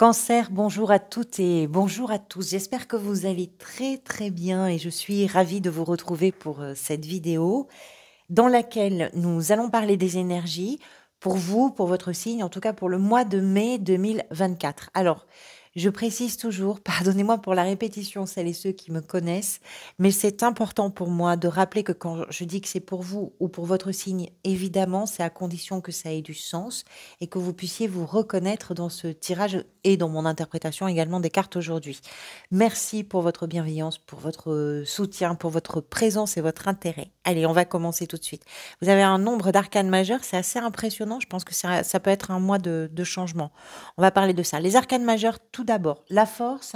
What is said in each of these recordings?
Cancer, bonjour à toutes et bonjour à tous. J'espère que vous allez très très bien et je suis ravie de vous retrouver pour cette vidéo dans laquelle nous allons parler des énergies pour vous, pour votre signe, en tout cas pour le mois de mai 2024. Alors, je précise toujours, pardonnez-moi pour la répétition, celles et ceux qui me connaissent, mais c'est important pour moi de rappeler que quand je dis que c'est pour vous ou pour votre signe, évidemment, c'est à condition que ça ait du sens et que vous puissiez vous reconnaître dans ce tirage et dans mon interprétation également des cartes aujourd'hui. Merci pour votre bienveillance, pour votre soutien, pour votre présence et votre intérêt. Allez, on va commencer tout de suite. Vous avez un nombre d'arcanes majeurs, c'est assez impressionnant. Je pense que ça peut être un mois de changement. On va parler de ça. Les arcanes majeures, tout d'abord. La force,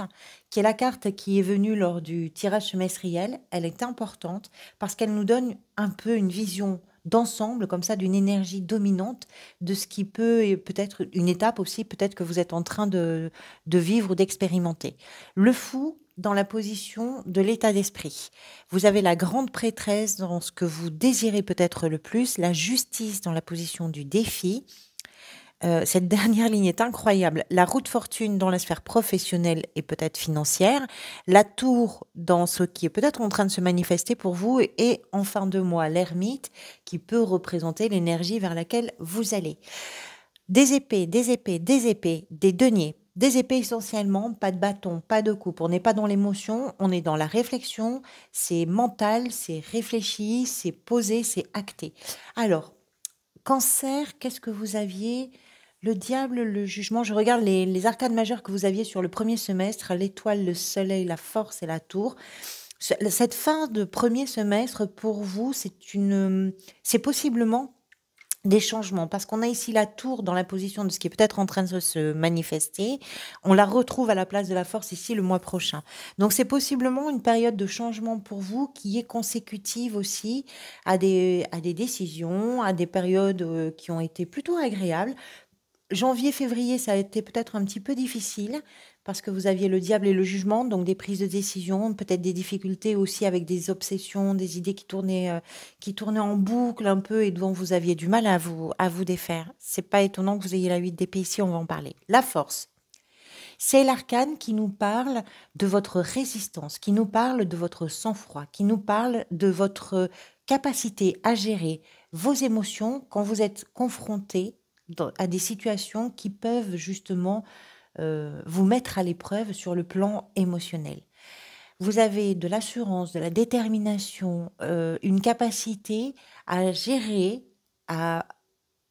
qui est la carte qui est venue lors du tirage semestriel, elle est importante parce qu'elle nous donne un peu une vision d'ensemble, comme ça, d'une énergie dominante de ce qui peut, et peut-être une étape aussi, peut-être que vous êtes en train de vivre ou d'expérimenter. Le fou dans la position de l'état d'esprit. Vous avez la grande prêtresse dans ce que vous désirez peut-être le plus, la justice dans la position du défi. Cette dernière ligne est incroyable. La roue de fortune dans la sphère professionnelle et peut-être financière, la tour dans ce qui est peut-être en train de se manifester pour vous et en fin de mois, l'ermite qui peut représenter l'énergie vers laquelle vous allez. Des épées, des épées, des épées, des deniers. Des épées essentiellement, pas de bâton, pas de coupe. On n'est pas dans l'émotion, on est dans la réflexion. C'est mental, c'est réfléchi, c'est posé, c'est acté. Alors, Cancer, qu'est-ce que vous aviez? Le diable, le jugement. Je regarde les arcanes majeures que vous aviez sur le premier semestre, l'étoile, le soleil, la force et la tour. Cette fin de premier semestre, pour vous, c'est possiblement des changements, parce qu'on a ici la tour dans la position de ce qui est peut-être en train de se manifester. On la retrouve à la place de la force ici le mois prochain. Donc c'est possiblement une période de changement pour vous qui est consécutive aussi à des décisions, à des périodes qui ont été plutôt agréables. Janvier, février, ça a été peut-être un petit peu difficile parce que vous aviez le diable et le jugement, donc des prises de décision, peut-être des difficultés aussi avec des obsessions, des idées qui tournaient en boucle un peu et dont vous aviez du mal à vous défaire. C'est pas étonnant que vous ayez la 8 d'épée ici, on va en parler. La force. C'est l'arcane qui nous parle de votre résistance, qui nous parle de votre sang-froid, qui nous parle de votre capacité à gérer vos émotions quand vous êtes confronté à des situations qui peuvent justement vous mettre à l'épreuve sur le plan émotionnel. Vous avez de l'assurance, de la détermination, une capacité à gérer, à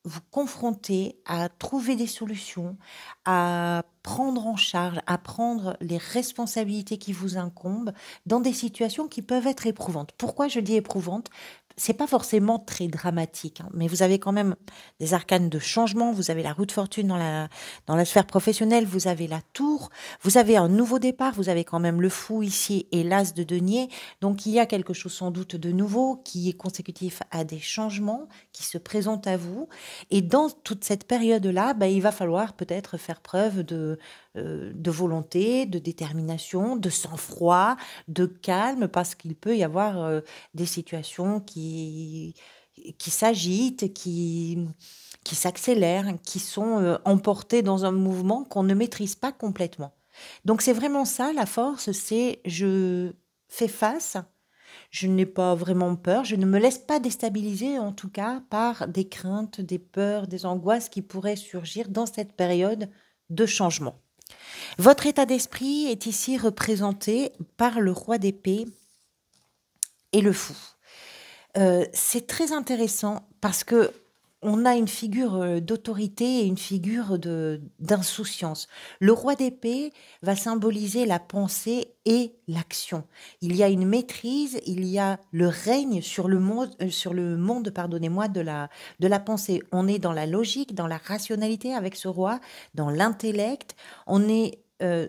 vous confronter, à trouver des solutions, à prendre en charge, à prendre les responsabilités qui vous incombent dans des situations qui peuvent être éprouvantes. Pourquoi je dis éprouvantes? C'est pas forcément très dramatique, hein, mais vous avez quand même des arcanes de changement, vous avez la roue de fortune dans la sphère professionnelle, vous avez la tour, vous avez un nouveau départ, vous avez quand même le fou ici et l'as de denier, donc il y a quelque chose sans doute de nouveau qui est consécutif à des changements qui se présentent à vous, et dans toute cette période-là, il va falloir peut-être faire preuve de volonté, de détermination, de sang-froid, de calme, parce qu'il peut y avoir des situations qui s'agitent, qui s'accélèrent, qui sont emportées dans un mouvement qu'on ne maîtrise pas complètement. Donc c'est vraiment ça, la force, c'est je fais face, je n'ai pas vraiment peur, je ne me laisse pas déstabiliser en tout cas par des craintes, des peurs, des angoisses qui pourraient surgir dans cette période de changement. Votre état d'esprit est ici représenté par le roi d'épée et le fou. C'est très intéressant parce que on a une figure d'autorité et une figure d'insouciance. Le roi d'épée va symboliser la pensée et l'action. Il y a une maîtrise, il y a le règne sur le monde, pardonnez-moi, de la pensée. On est dans la logique, dans la rationalité avec ce roi, dans l'intellect. On est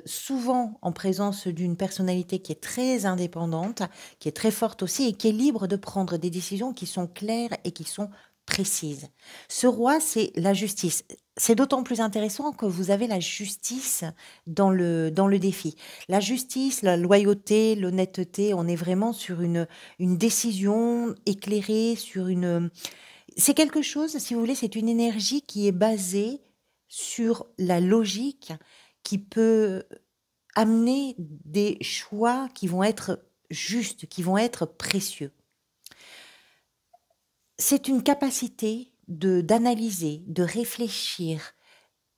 souvent en présence d'une personnalité qui est très indépendante, qui est très forte aussi et qui est libre de prendre des décisions qui sont claires et qui sont précises. Ce roi, c'est la justice. C'est d'autant plus intéressant que vous avez la justice dans le défi. La justice, la loyauté, l'honnêteté, on est vraiment sur une décision éclairée, sur une... C'est quelque chose, si vous voulez, c'est une énergie qui est basée sur la logique, qui peut amener des choix qui vont être justes, qui vont être précieux. C'est une capacité d'analyser, de réfléchir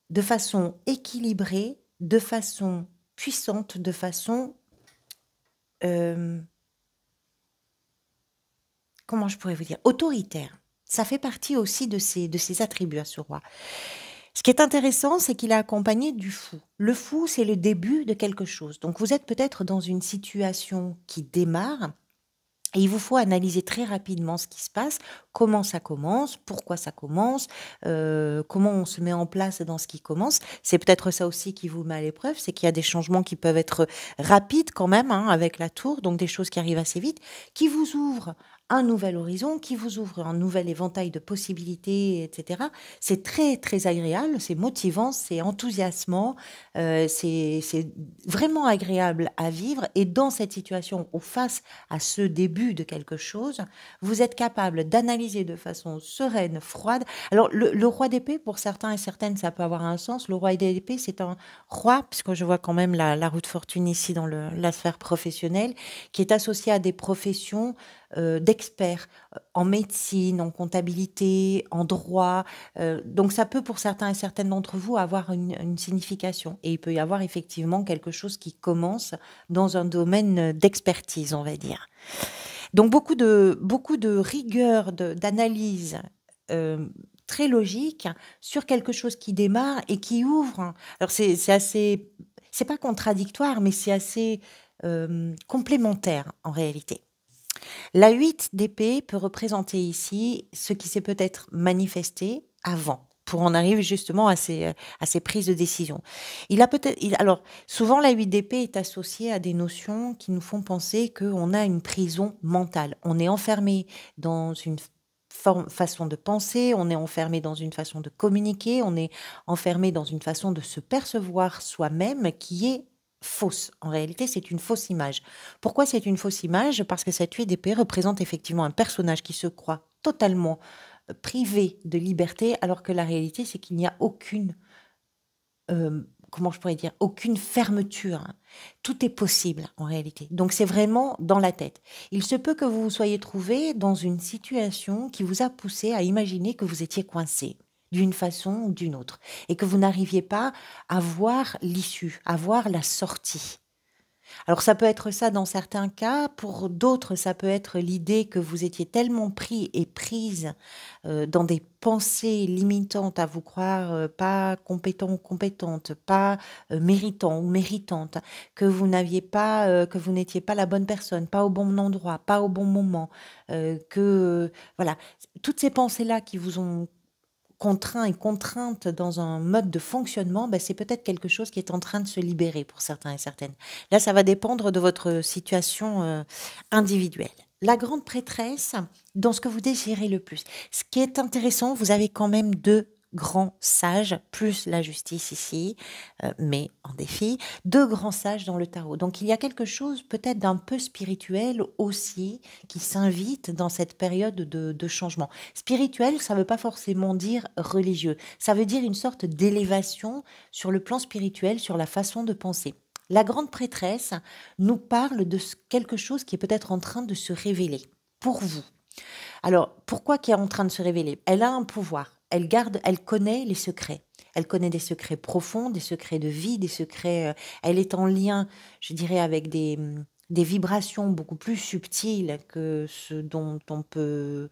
de façon équilibrée, de façon puissante, de façon, comment je pourrais vous dire? Autoritaire. Ça fait partie aussi de ses attributs à ce roi. Ce qui est intéressant, c'est qu'il est accompagné du fou. Le fou, c'est le début de quelque chose. Donc vous êtes peut-être dans une situation qui démarre et il vous faut analyser très rapidement ce qui se passe, comment ça commence, pourquoi ça commence, comment on se met en place dans ce qui commence. C'est peut-être ça aussi qui vous met à l'épreuve, c'est qu'il y a des changements qui peuvent être rapides quand même, hein, avec la tour, donc des choses qui arrivent assez vite, qui vous ouvrent un nouvel horizon, qui vous ouvrent un nouvel éventail de possibilités, etc. C'est très, très agréable, c'est motivant, c'est enthousiasmant, c'est vraiment agréable à vivre. Et dans cette situation, ou face à ce début de quelque chose, vous êtes capable d'analyser de façon sereine, froide. Alors, le roi d'épée, pour certains et certaines, ça peut avoir un sens. Le roi d'épée, c'est un roi, puisque je vois quand même la roue de fortune ici dans la sphère professionnelle, qui est associé à des professions d'experts en médecine, en comptabilité, en droit. Donc, ça peut, pour certains et certaines d'entre vous, avoir une signification. Et il peut y avoir effectivement quelque chose qui commence dans un domaine d'expertise, on va dire. Donc beaucoup de rigueur, d'analyse très logique sur quelque chose qui démarre et qui ouvre. Alors c'est assez, c'est pas contradictoire, mais c'est assez complémentaire en réalité. La 8 d'épée peut représenter ici ce qui s'est peut-être manifesté avant, pour en arriver justement à ces prises de décision. Il a peut-être, alors, souvent la 8 d'épée est associée à des notions qui nous font penser qu'on a une prison mentale. On est enfermé dans une façon de penser, on est enfermé dans une façon de communiquer, on est enfermé dans une façon de se percevoir soi-même qui est fausse. En réalité, c'est une fausse image. Pourquoi c'est une fausse image? Parce que cette 8 d'épée représente effectivement un personnage qui se croit totalement privé de liberté, alors que la réalité, c'est qu'il n'y a aucune, comment je pourrais dire, aucune fermeture. Tout est possible en réalité. Donc c'est vraiment dans la tête. Il se peut que vous vous soyez trouvé dans une situation qui vous a poussé à imaginer que vous étiez coincé d'une façon ou d'une autre et que vous n'arriviez pas à voir l'issue, à voir la sortie. Alors ça peut être ça dans certains cas, pour d'autres ça peut être l'idée que vous étiez tellement pris et prise dans des pensées limitantes à vous croire pas compétent ou compétente, pas méritant ou méritante, que vous n'aviez pas, que vous n'étiez pas la bonne personne, pas au bon endroit, pas au bon moment, voilà, toutes ces pensées-là qui vous ont contraint et contrainte dans un mode de fonctionnement, ben, c'est peut-être quelque chose qui est en train de se libérer pour certains et certaines. Là, ça va dépendre de votre situation individuelle. La grande prêtresse, dans ce que vous désirez le plus. Ce qui est intéressant, vous avez quand même deux grands sages, plus la justice ici, mais en défi, deux grands sages dans le tarot. Donc il y a quelque chose peut-être d'un peu spirituel aussi qui s'invite dans cette période de changement. Spirituel, ça ne veut pas forcément dire religieux. Ça veut dire une sorte d'élévation sur le plan spirituel, sur la façon de penser. La grande prêtresse nous parle de quelque chose qui est peut-être en train de se révéler pour vous. Alors, pourquoi qui est en train de se révéler? Elle a un pouvoir. Elle garde, elle connaît les secrets. Elle connaît des secrets profonds, des secrets de vie, des secrets. Elle est en lien, je dirais, avec des vibrations beaucoup plus subtiles que ce dont on peut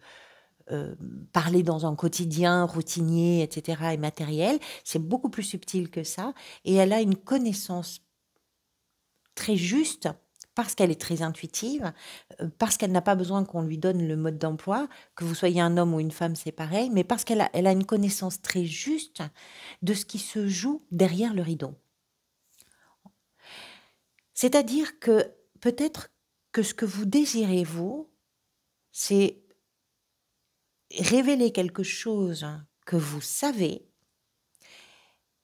parler dans un quotidien routinier, etc., et matériel. C'est beaucoup plus subtil que ça. Et elle a une connaissance très juste parce qu'elle est très intuitive, parce qu'elle n'a pas besoin qu'on lui donne le mode d'emploi, que vous soyez un homme ou une femme, c'est pareil, mais parce elle a une connaissance très juste de ce qui se joue derrière le rideau. C'est-à-dire que peut-être que ce que vous désirez, vous, c'est révéler quelque chose que vous savez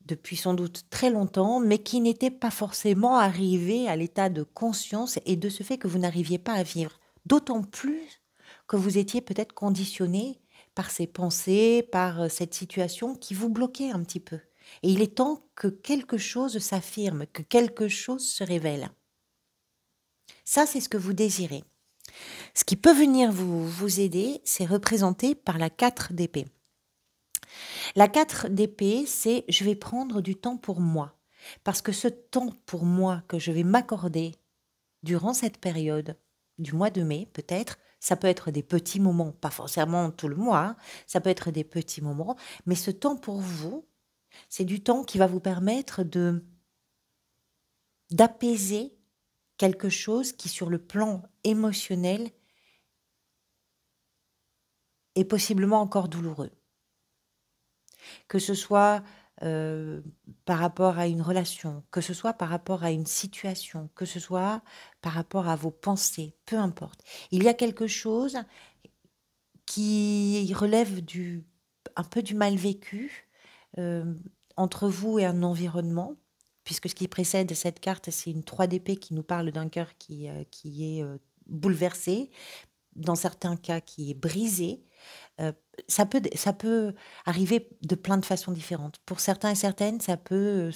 depuis sans doute très longtemps, mais qui n'était pas forcément arrivé à l'état de conscience et de ce fait que vous n'arriviez pas à vivre. D'autant plus que vous étiez peut-être conditionné par ces pensées, par cette situation qui vous bloquait un petit peu. Et il est temps que quelque chose s'affirme, que quelque chose se révèle. Ça, c'est ce que vous désirez. Ce qui peut venir vous aider, c'est représenté par la 4 d'épée. La 4 d'épée, c'est je vais prendre du temps pour moi. Parce que ce temps pour moi que je vais m'accorder durant cette période du mois de mai, peut-être, ça peut être des petits moments, pas forcément tout le mois, hein, ça peut être des petits moments, mais ce temps pour vous, c'est du temps qui va vous permettre d'apaiser quelque chose qui, sur le plan émotionnel, est possiblement encore douloureux. Que ce soit par rapport à une relation, que ce soit par rapport à une situation, que ce soit par rapport à vos pensées, peu importe. Il y a quelque chose qui relève un peu du mal vécu entre vous et un environnement, puisque ce qui précède cette carte, c'est une 3 d'épée qui nous parle d'un cœur qui est bouleversé, dans certains cas qui est brisé. Ça peut arriver de plein de façons différentes. Pour certains et certaines, ça peut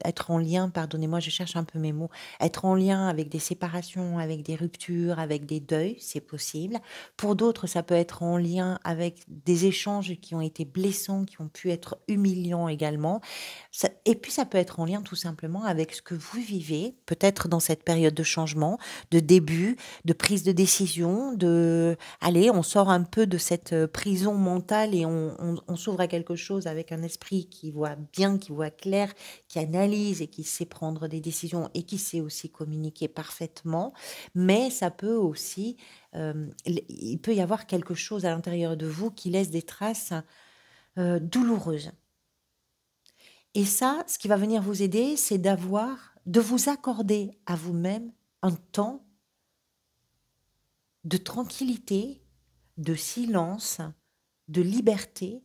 être en lien, pardonnez-moi, je cherche un peu mes mots, être en lien avec des séparations, avec des ruptures, avec des deuils, c'est possible. Pour d'autres, ça peut être en lien avec des échanges qui ont été blessants, qui ont pu être humiliants également. Et puis, ça peut être en lien tout simplement avec ce que vous vivez, peut-être dans cette période de changement, de début, de prise de décision, allez, on sort un peu de cette prison mentale et on s'ouvre à quelque chose avec un esprit qui voit bien, qui voit clair, qui analyse et qui sait prendre des décisions et qui sait aussi communiquer parfaitement. Mais ça peut aussi, il peut y avoir quelque chose à l'intérieur de vous qui laisse des traces douloureuses. Et ça, ce qui va venir vous aider, c'est de vous accorder à vous-même un temps de tranquillité, de silence, de liberté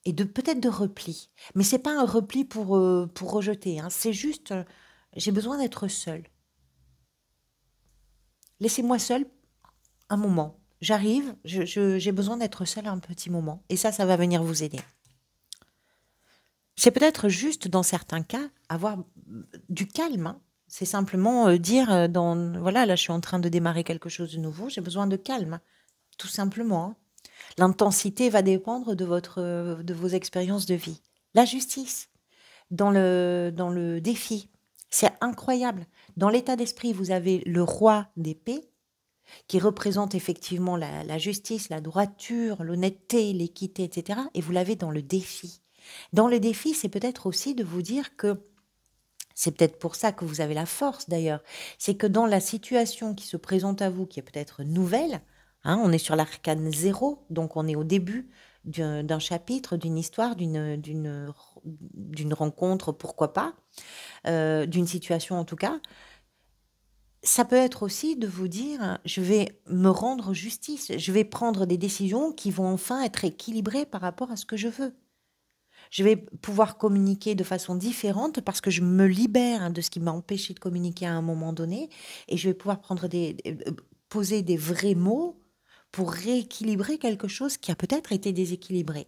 et peut-être de repli. Mais c'est pas un repli pour rejeter, hein. C'est juste, j'ai besoin d'être seule. Laissez-moi seule un moment. J'arrive, j'ai besoin d'être seule un petit moment. Et ça va venir vous aider. C'est peut-être juste, dans certains cas, avoir du calme, hein. C'est simplement dire, voilà, là je suis en train de démarrer quelque chose de nouveau, j'ai besoin de calme, tout simplement, hein. L'intensité va dépendre de vos expériences de vie. La justice, dans le défi, c'est incroyable. Dans l'état d'esprit, vous avez le roi d'épée, qui représente effectivement la justice, la droiture, l'honnêteté, l'équité, etc. Et vous l'avez dans le défi. Dans le défi, c'est peut-être aussi de vous dire que, c'est peut-être pour ça que vous avez la force d'ailleurs, c'est que dans la situation qui se présente à vous, qui est peut-être nouvelle, hein, on est sur l'arcane 0, donc on est au début d'un chapitre, d'une histoire, d'une rencontre, pourquoi pas, d'une situation en tout cas. Ça peut être aussi de vous dire, je vais me rendre justice, je vais prendre des décisions qui vont enfin être équilibrées par rapport à ce que je veux. Je vais pouvoir communiquer de façon différente parce que je me libère de ce qui m'a empêché de communiquer à un moment donné et je vais pouvoir poser des vrais mots pour rééquilibrer quelque chose qui a peut-être été déséquilibré.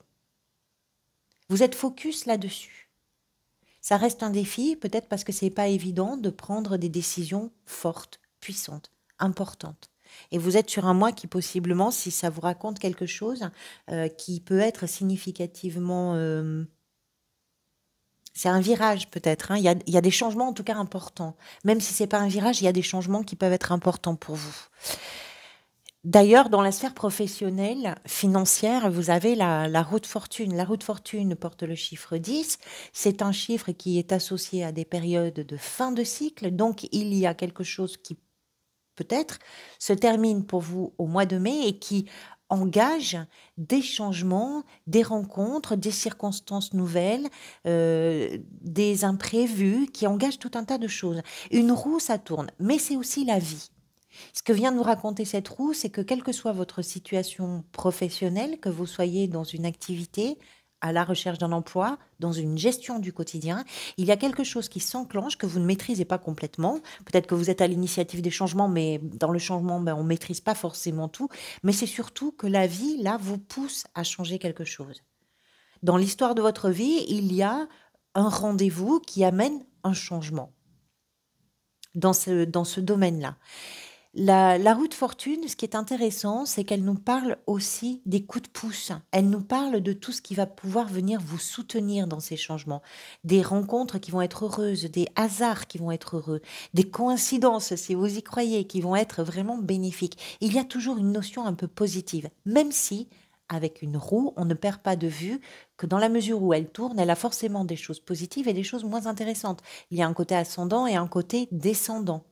Vous êtes focus là-dessus. Ça reste un défi, peut-être parce que c'est pas évident de prendre des décisions fortes, puissantes, importantes. Et vous êtes sur un mois qui possiblement, si ça vous raconte quelque chose, qui peut être significativement... c'est un virage peut-être, hein. Il y a des changements en tout cas importants. Même si c'est pas un virage, il y a des changements qui peuvent être importants pour vous. D'ailleurs, dans la sphère professionnelle, financière, vous avez la roue de fortune. La roue de fortune porte le chiffre 10. C'est un chiffre qui est associé à des périodes de fin de cycle. Donc, il y a quelque chose qui peut-être se termine pour vous au mois de mai et qui engage des changements, des rencontres, des circonstances nouvelles, des imprévus, qui engagent tout un tas de choses. Une roue, ça tourne, mais c'est aussi la vie. Ce que vient de nous raconter cette roue, c'est que quelle que soit votre situation professionnelle, que vous soyez dans une activité, à la recherche d'un emploi, dans une gestion du quotidien, il y a quelque chose qui s'enclenche que vous ne maîtrisez pas complètement. Peut-être que vous êtes à l'initiative des changements, mais dans le changement, on ne maîtrise pas forcément tout. Mais c'est surtout que la vie, là, vous pousse à changer quelque chose. Dans l'histoire de votre vie, il y a un rendez-vous qui amène un changement dans ce domaine-là. La roue de fortune, ce qui est intéressant, c'est qu'elle nous parle aussi des coups de pouce. Elle nous parle de tout ce qui va pouvoir venir vous soutenir dans ces changements. Des rencontres qui vont être heureuses, des hasards qui vont être heureux, des coïncidences, si vous y croyez, qui vont être vraiment bénéfiques. Il y a toujours une notion un peu positive, même si, avec une roue, on ne perd pas de vue que dans la mesure où elle tourne, elle a forcément des choses positives et des choses moins intéressantes. Il y a un côté ascendant et un côté descendant.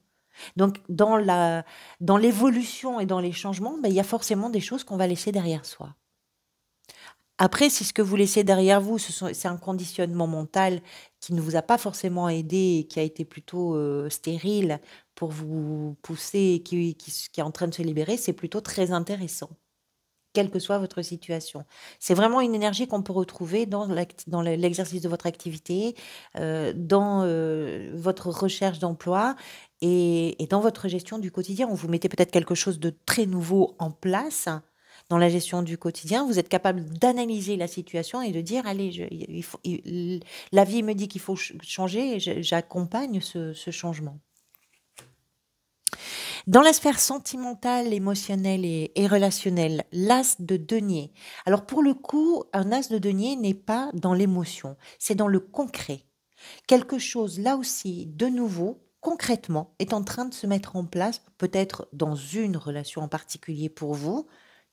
Donc, dans l'évolution et dans les changements, ben, il y a forcément des choses qu'on va laisser derrière soi. Après, si ce que vous laissez derrière vous, c'est un conditionnement mental qui ne vous a pas forcément aidé et qui a été plutôt stérile pour vous pousser et qui est en train de se libérer, c'est plutôt très intéressant, quelle que soit votre situation. C'est vraiment une énergie qu'on peut retrouver dans l'exercice de votre activité, dans votre recherche d'emploi et dans votre gestion du quotidien. Vous mettez peut-être quelque chose de très nouveau en place dans la gestion du quotidien. Vous êtes capable d'analyser la situation et de dire, allez, la vie me dit qu'il faut changer et j'accompagne ce changement. Dans la sphère sentimentale, émotionnelle et relationnelle, l'as de denier. Alors pour le coup, un as de denier n'est pas dans l'émotion, c'est dans le concret. Quelque chose, là aussi, de nouveau, concrètement, est en train de se mettre en place, peut-être dans une relation en particulier pour vous,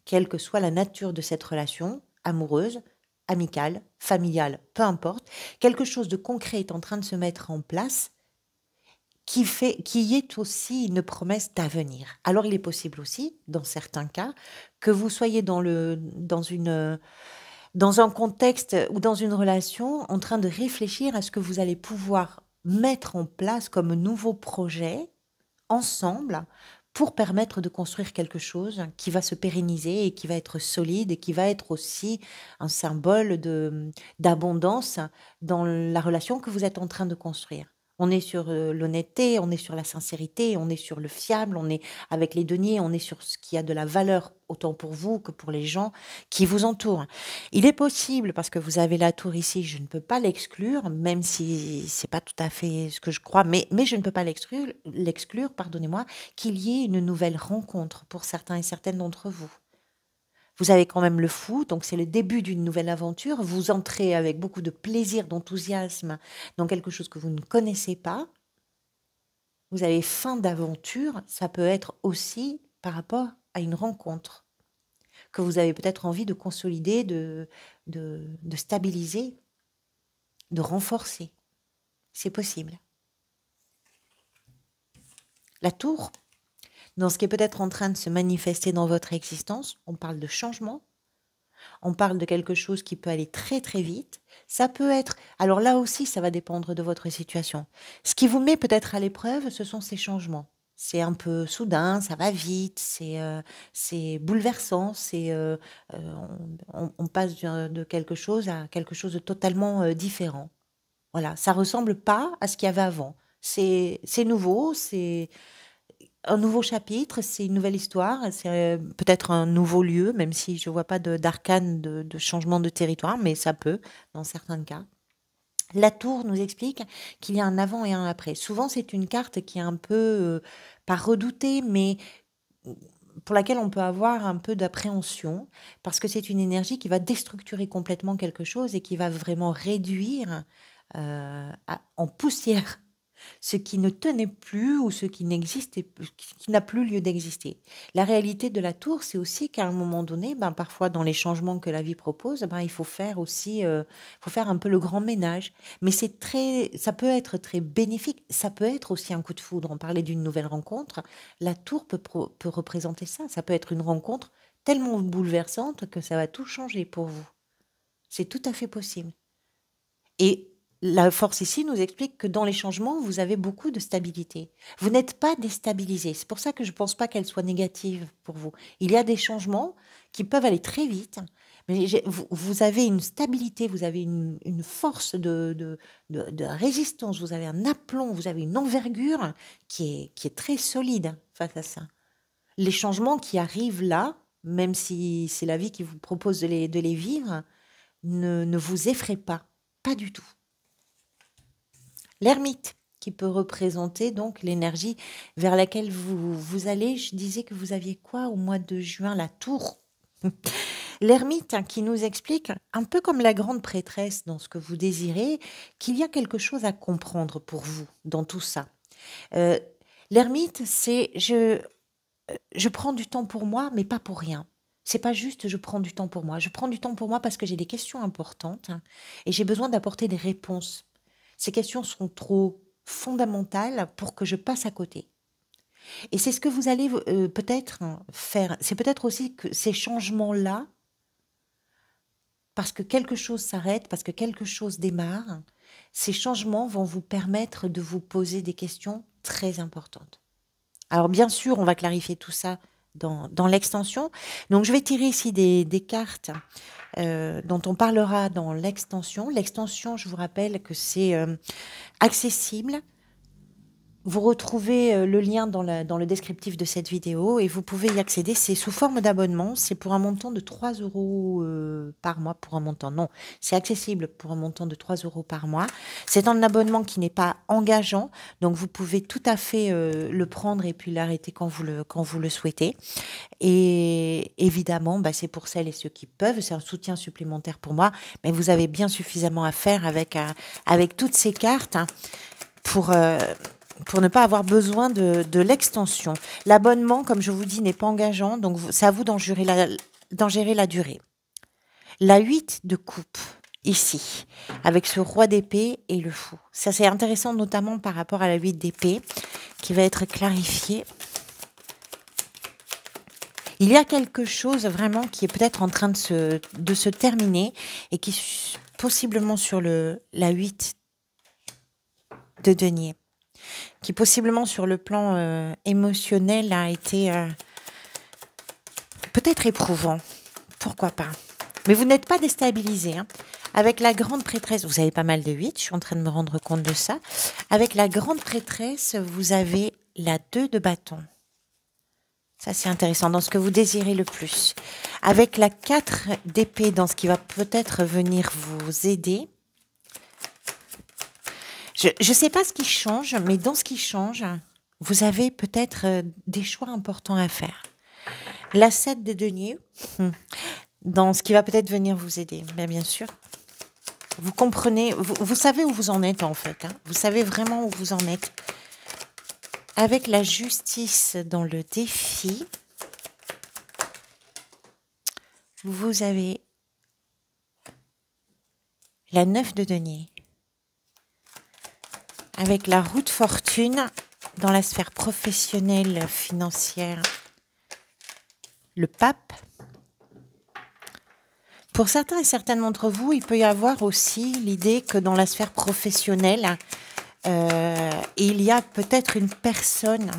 quelle que soit la nature de cette relation, amoureuse, amicale, familiale, peu importe, quelque chose de concret est en train de se mettre en place qui est aussi une promesse d'avenir. Alors il est possible aussi, dans certains cas, que vous soyez dans un contexte ou dans une relation en train de réfléchir à ce que vous allez pouvoir mettre en place comme nouveau projet ensemble pour permettre de construire quelque chose qui va se pérenniser et qui va être solide et qui va être aussi un symbole d'abondance dans la relation que vous êtes en train de construire. On est sur l'honnêteté, on est sur la sincérité, on est sur le fiable, on est avec les deniers, on est sur ce qui a de la valeur autant pour vous que pour les gens qui vous entourent. Il est possible, parce que vous avez la tour ici, je ne peux pas l'exclure, même si c'est pas tout à fait ce que je crois, mais je ne peux pas l'exclure, pardonnez-moi, qu'il y ait une nouvelle rencontre pour certains et certaines d'entre vous. Vous avez quand même le fou, donc c'est le début d'une nouvelle aventure. Vous entrez avec beaucoup de plaisir, d'enthousiasme dans quelque chose que vous ne connaissez pas. Vous avez faim d'aventure. Ça peut être aussi par rapport à une rencontre que vous avez peut-être envie de consolider, de stabiliser, de renforcer. C'est possible. La tour, dans ce qui est peut-être en train de se manifester dans votre existence, on parle de changement, on parle de quelque chose qui peut aller très très vite. Ça peut être, alors là aussi, ça va dépendre de votre situation. Ce qui vous met peut-être à l'épreuve, ce sont ces changements. C'est un peu soudain, ça va vite, c'est bouleversant, on passe de quelque chose à quelque chose de totalement différent. Voilà, ça ressemble pas à ce qu'il y avait avant. C'est nouveau, c'est un nouveau chapitre, c'est une nouvelle histoire, c'est peut-être un nouveau lieu, même si je ne vois pas d'arcane de changement de territoire, mais ça peut, dans certains cas. La tour nous explique qu'il y a un avant et un après. Souvent, c'est une carte qui est un peu, pas redoutée, mais pour laquelle on peut avoir un peu d'appréhension, parce que c'est une énergie qui va déstructurer complètement quelque chose et qui va vraiment réduire en poussière ce qui ne tenait plus ou ce qui n'existait, qui n'a plus lieu d'exister. La réalité de la tour, c'est aussi qu'à un moment donné, ben, parfois dans les changements que la vie propose, ben, il faut faire aussi, faut faire un peu le grand ménage. Mais ça peut être très bénéfique, ça peut être aussi un coup de foudre. On parlait d'une nouvelle rencontre. La tour peut représenter ça. Ça peut être une rencontre tellement bouleversante que ça va tout changer pour vous. C'est tout à fait possible. Et la force ici nous explique que dans les changements, vous avez beaucoup de stabilité. Vous n'êtes pas déstabilisé. C'est pour ça que je ne pense pas qu'elle soit négative pour vous. Il y a des changements qui peuvent aller très vite, mais vous avez une stabilité, vous avez une force de résistance, vous avez un aplomb, vous avez une envergure qui est très solide face à ça. Les changements qui arrivent là, même si c'est la vie qui vous propose de les vivre, ne vous effraie pas, pas du tout. L'ermite, qui peut représenter donc l'énergie vers laquelle vous allez. Je disais que vous aviez quoi au mois de juin? La tour. L'ermite, hein, qui nous explique, un peu comme la grande prêtresse dans ce que vous désirez, qu'il y a quelque chose à comprendre pour vous dans tout ça. Euh, L'ermite, c'est je prends du temps pour moi, mais pas pour rien. C'est pas juste je prends du temps pour moi. Je prends du temps pour moi parce que j'ai des questions importantes, hein, et j'ai besoin d'apporter des réponses. Ces questions sont trop fondamentales pour que je passe à côté. Et c'est ce que vous allez peut-être faire. C'est peut-être aussi que ces changements-là, parce que quelque chose s'arrête, parce que quelque chose démarre, ces changements vont vous permettre de vous poser des questions très importantes. Alors bien sûr, on va clarifier tout ça dans l'extension. Donc je vais tirer ici des cartes dont on parlera dans l'extension. L'extension, je vous rappelle que c'est accessible. Vous retrouvez le lien dans le descriptif de cette vidéo et vous pouvez y accéder. C'est sous forme d'abonnement. C'est pour un montant de 3 euros par mois. Pour un montant, non. C'est accessible pour un montant de 3 euros par mois. C'est un abonnement qui n'est pas engageant. Donc, vous pouvez tout à fait le prendre et puis l'arrêter quand vous le souhaitez. Et évidemment, bah, c'est pour celles et ceux qui peuvent. C'est un soutien supplémentaire pour moi. Mais vous avez bien suffisamment à faire avec toutes ces cartes, hein, pour ne pas avoir besoin de l'extension. L'abonnement, comme je vous dis, n'est pas engageant, donc c'est à vous d'en gérer la durée. La 8 de coupe, ici, avec ce roi d'épée et le fou. Ça, c'est intéressant, notamment par rapport à la 8 d'épée, qui va être clarifiée. Il y a quelque chose vraiment qui est peut-être en train de se terminer et qui, possiblement sur la 8 de denier, qui possiblement sur le plan émotionnel a été peut-être éprouvant, pourquoi pas. Mais vous n'êtes pas déstabilisé, hein. Avec la grande prêtresse, vous avez pas mal de 8, je suis en train de me rendre compte de ça. Avec la grande prêtresse, vous avez la 2 de bâton. Ça, c'est intéressant, dans ce que vous désirez le plus. Avec la 4 d'épée, dans ce qui va peut-être venir vous aider. Je ne sais pas ce qui change, mais dans ce qui change, vous avez peut-être des choix importants à faire. La 7 de denier, dans ce qui va peut-être venir vous aider, bien sûr. Vous comprenez, vous savez où vous en êtes en fait, hein. Vous savez vraiment où vous en êtes. Avec la justice dans le défi, vous avez la 9 de denier. Avec la roue de fortune dans la sphère professionnelle, financière, le pape. Pour certains et certaines d'entre vous, il peut y avoir aussi l'idée que dans la sphère professionnelle, il y a peut-être une personne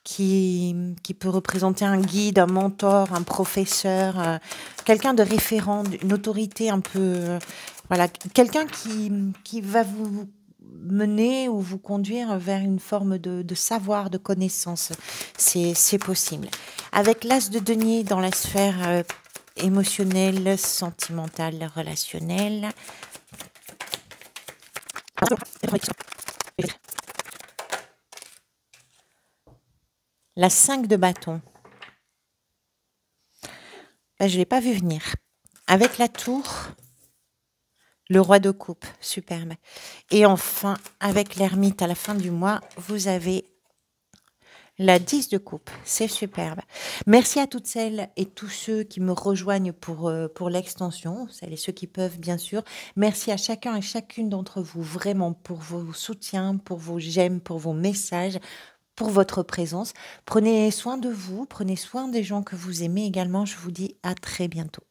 qui peut représenter un guide, un mentor, un professeur, quelqu'un de référent, une autorité un peu... voilà, quelqu'un qui va vous mener ou vous conduire vers une forme de savoir, de connaissance. C'est possible. Avec l'as de denier dans la sphère émotionnelle, sentimentale, relationnelle. La 5 de bâton. Je ne l'ai pas vu venir. Avec la tour, le roi de coupe, superbe. Et enfin, avec l'ermite à la fin du mois, vous avez la 10 de coupe, c'est superbe. Merci à toutes celles et tous ceux qui me rejoignent pour l'extension, celles et ceux qui peuvent bien sûr. Merci à chacun et chacune d'entre vous vraiment pour vos soutiens, pour vos j'aime, pour vos messages, pour votre présence. Prenez soin de vous, prenez soin des gens que vous aimez également. Je vous dis à très bientôt.